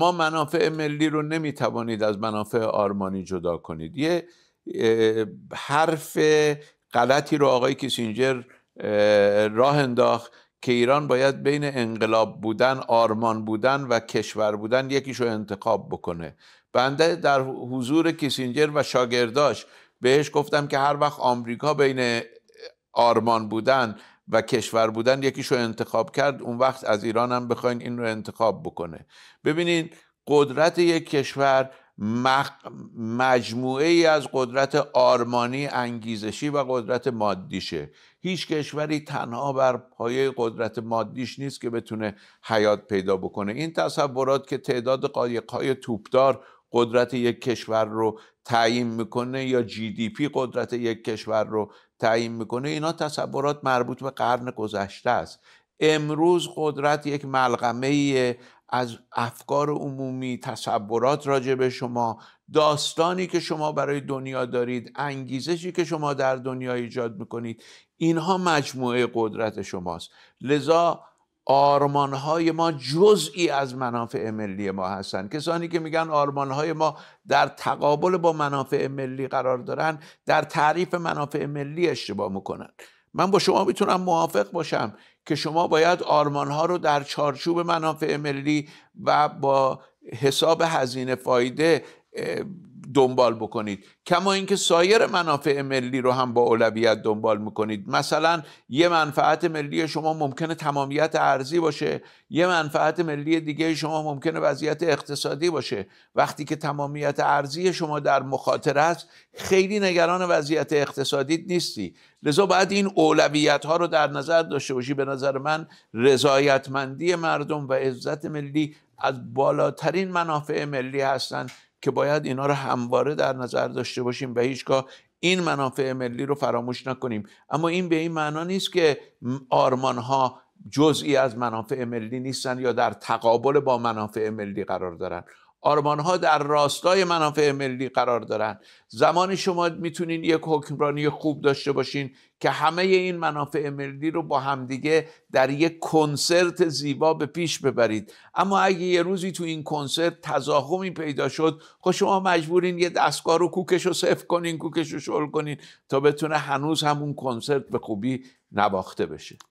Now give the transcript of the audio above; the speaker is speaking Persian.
شما منافع ملی رو نمیتوانید از منافع آرمانی جدا کنید. یه حرف غلطی رو آقای کیسینجر راه انداخت که ایران باید بین انقلاب بودن، آرمان بودن و کشور بودن یکیشو انتخاب بکنه. بنده در حضور کیسینجر و شاگرداش بهش گفتم که هر وقت آمریکا بین آرمان بودن و کشور بودن یکیشو انتخاب کرد، اون وقت از ایران هم بخواین این رو انتخاب بکنه. ببینید قدرت یک کشور مجموعه ای از قدرت آرمانی، انگیزشی و قدرت مادیشه. هیچ کشوری تنها بر پایه قدرت مادیش نیست که بتونه حیات پیدا بکنه. این تصورات که تعداد قایق‌های توپدار قدرت یک کشور رو تعیین میکنه یا GDP قدرت یک کشور رو تعیین میکنه، اینا تصورات مربوط به قرن گذشته است. امروز قدرت یک ملغمه از افکار عمومی، تصورات راجع به شما، داستانی که شما برای دنیا دارید، انگیزشی که شما در دنیا ایجاد میکنید، اینها مجموعه قدرت شماست. لذا آرمانهای ما جزئی از منافع ملی ما هستند. کسانی که میگن آرمانهای ما در تقابل با منافع ملی قرار دارن، در تعریف منافع ملی اشتباه میکنن. من با شما میتونم موافق باشم که شما باید آرمانها رو در چارچوب منافع ملی و با حساب هزینه فایده دنبال بکنید، کما اینکه سایر منافع ملی رو هم با اولویت دنبال میکنید. مثلا یه منفعت ملی شما ممکنه تمامیت ارضی باشه، یه منفعت ملی دیگه شما ممکنه وضعیت اقتصادی باشه. وقتی که تمامیت ارضی شما در مخاطره است، خیلی نگران وضعیت اقتصادی نیستی. لذا باید این اولویت ها رو در نظر داشته باشی. به نظر من رضایتمندی مردم و عزت ملی از بالاترین منافع ملی هستند که باید اینا رو همواره در نظر داشته باشیم و هیچگاه این منافع ملی رو فراموش نکنیم. اما این به این معنا نیست که آرمان ها جزئی از منافع ملی نیستن یا در تقابل با منافع ملی قرار دارن. آرمان ها در راستای منافع ملی قرار دارن. زمانی شما میتونین یک حکمرانی خوب داشته باشین که همه این منافع ملی رو با همدیگه در یک کنسرت زیبا به پیش ببرید. اما اگه یه روزی تو این کنسرت تضاخمی پیدا شد، خب شما مجبورین یه دستگاه رو کوکش رو صفر کنین، کوکش رو شل کنین تا بتونه هنوز همون کنسرت به خوبی نواخته بشه.